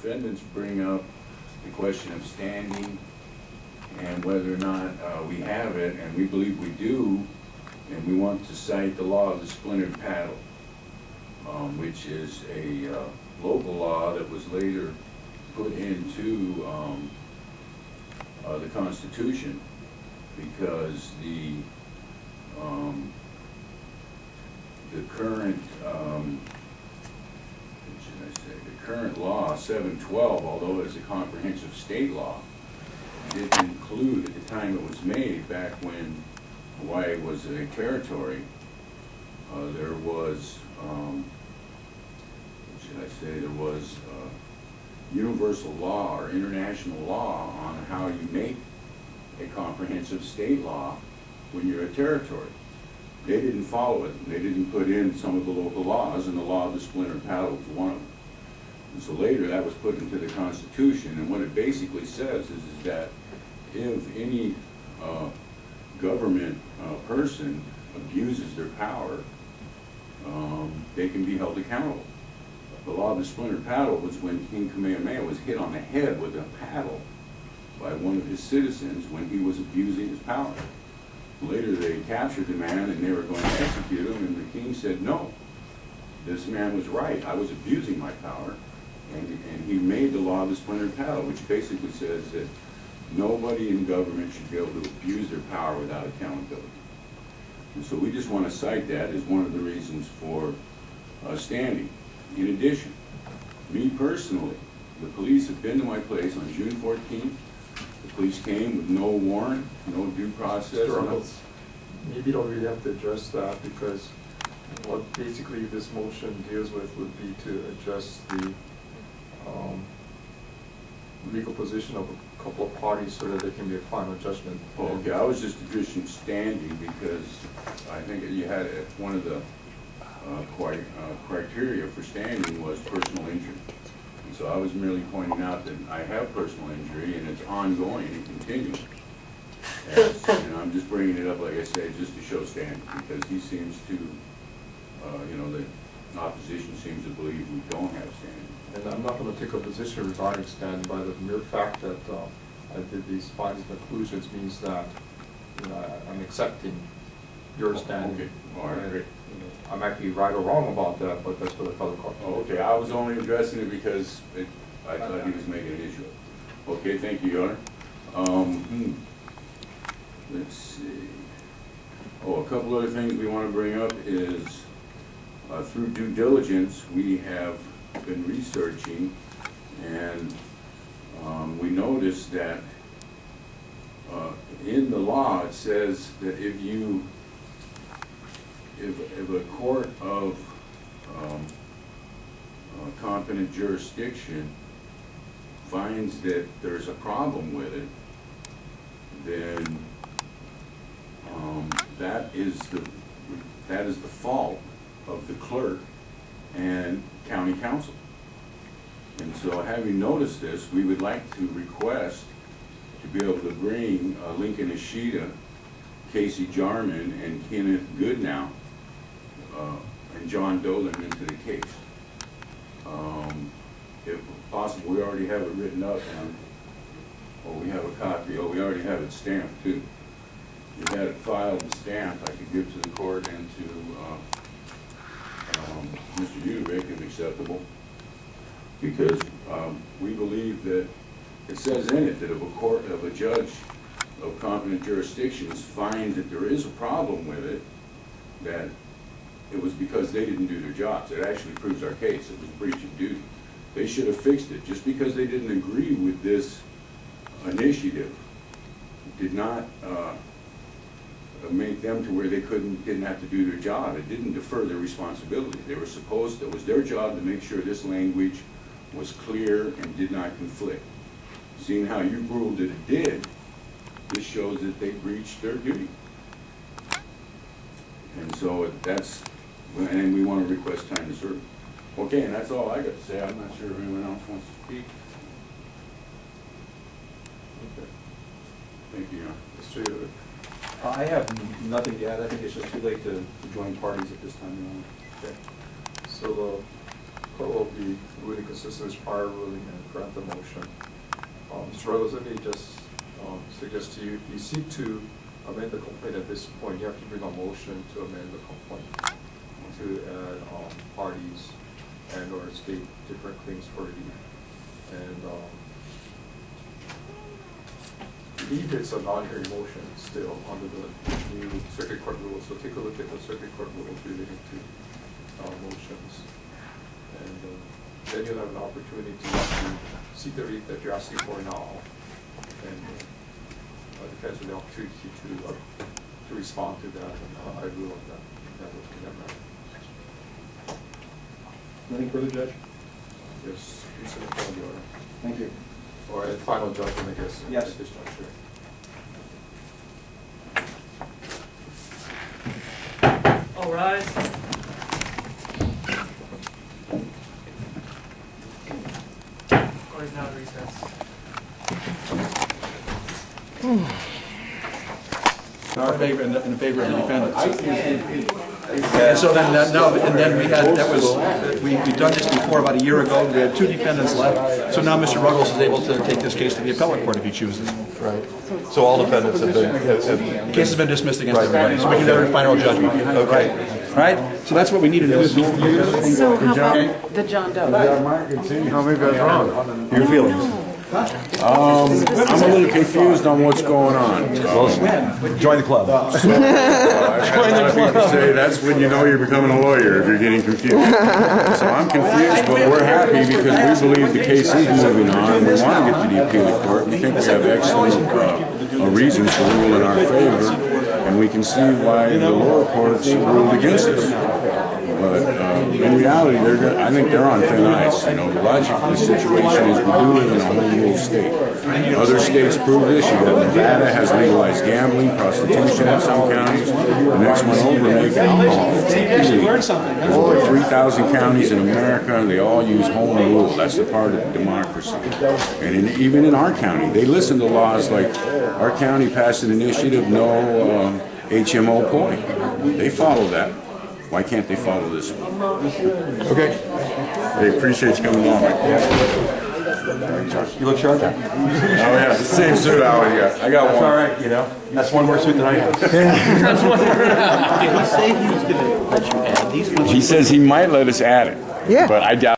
defendants bring up the question of standing and whether or not we have it, and we believe we do, and we want to cite the law of the splintered paddle, which is a local law that was later put into the Constitution, because the current what should I say? The current law 712, although it's a comprehensive state law, didn't include at the time it was made, back when Hawaii was a territory. There was what should I say? There was universal law or international law on how you make a comprehensive state law when you're a territory. They didn't follow it. They didn't put in some of the local laws, and the law of the splintered paddle was one of them. And so later that was put into the Constitution, and what it basically says is that if any government person abuses their power, they can be held accountable. The law of the splintered paddle was when King Kamehameha was hit on the head with a paddle by one of his citizens when he was abusing his power. Later they captured the man and they were going to execute him, and the king said, no, this man was right, I was abusing my power, and he made the law of the splintered paddle, which basically says that nobody in government should be able to abuse their power without accountability. And so we just want to cite that as one of the reasons for standing. In addition, me personally, the police have been to my place on June 14th. The police came with no warrant, no due process. Maybe you don't really have to address that, because what basically this motion deals with would be to address the legal position of a couple of parties so that there can be a final judgment. Oh, okay, I was just addressing standing because I think you had one of the criteria for standing was personal injury. And so I was merely pointing out that I have personal injury and it's ongoing and continuing. And I'm just bringing it up, like I said, just to show standing, because he seems to, you know, the opposition seems to believe we don't have standing. And I'm not going to take a position regarding standing. By the mere fact that I did these findings and conclusions means that, you know, I'm accepting your standing. Okay, all right, great. I might be right or wrong about that, but that's for the public court. Okay, I was only addressing it because I thought he was making an issue. Okay, thank you, Your Honor. Let's see. Oh, a couple other things we want to bring up is through due diligence, we have been researching, and we noticed that in the law it says that if a court of competent jurisdiction finds that there's a problem with it, then that is the fault of the clerk and county council. And so, having noticed this, we would like to request to be able to bring Lincoln Ishida, Casey Jarman, and Kenneth Goodnow and John Dolan into the case. If possible, we already have it written up, and we have a copy. We already have it stamped too. We had it filed and stamped. I could give to the court and to Mr. Udovich if acceptable, because we believe that it says in it that if a judge of competent jurisdictions finds that there is a problem with it, that it was because they didn't do their jobs. It actually proves our case. It was breach of duty. They should have fixed it. Just because they didn't agree with this initiative did not make them to where they didn't have to do their job. It didn't defer their responsibility. They were supposed to, it was their job to make sure this language was clear and did not conflict. Seeing how you ruled that it did, this shows that they breached their duty. And so that's, and we want to request time to serve. Okay, and that's all I got to say. I'm not sure if anyone else wants to speak. Okay. Thank you, Mr. Udovich. I have nothing to add. I think it's just too late to join parties at this time. Okay. So court will be ruling consistent with prior ruling and grant the motion. Mr. Ruggles, let me just suggest to you, if you seek to amend the complaint at this point, you have to bring a motion to amend the complaint to add parties and or state different claims for relief. And I believe it's a non-hearing motion still under the new circuit court rules. So take a look at the circuit court rules relating to motions. And then you'll have an opportunity to seek the relief that you're asking for now. And depends on the opportunity to respond to that, and I rule on that matter. Anything further, Judge? Yes, please send it on the order. Thank you. Or a final judgment, I guess. Yes. At this juncture. All rise. Court is now at recess. In favor of the defendants. And so then, and then we had, we've done this before about a year ago. We had 2 defendants left. So now Mr. Ruggles is able to take this case to the appellate court if he chooses. Right. So all defendants have been... The case has been dismissed against everybody, so we can have a final judgment. Okay. All right? So that's what we need to do. So how about the John Doe? Tell me that's wrong. Your feelings? I'm a little confused on what's going on. Join the club. I got a lot of people say that's when you know you're becoming a lawyer, if you're getting confused. So I'm confused, but we're happy because we believe the case is moving on. We want to get to the appellate court. We think we have excellent reasons to rule in our favor, and we can see why the lower courts ruled against us. But in reality, I think they're on thin ice. You know, the logic of the situation is we do live in a home rule state. Other states prove this. You got Nevada has legalized gambling, prostitution in some counties. The next one over, making alcohol. There's over 3,000 counties in America, and they all use home rule. That's the part of democracy. And even in our county, they listen to laws like our county passed an initiative, no HMO point. They follow that. Why can't they follow this one? Okay. They appreciate you coming along. You look sharp. Oh yeah, the same suit I always got. I got That's one. all right, you know. That's one more suit than I have. He says he might let us add it. Yeah. But I doubt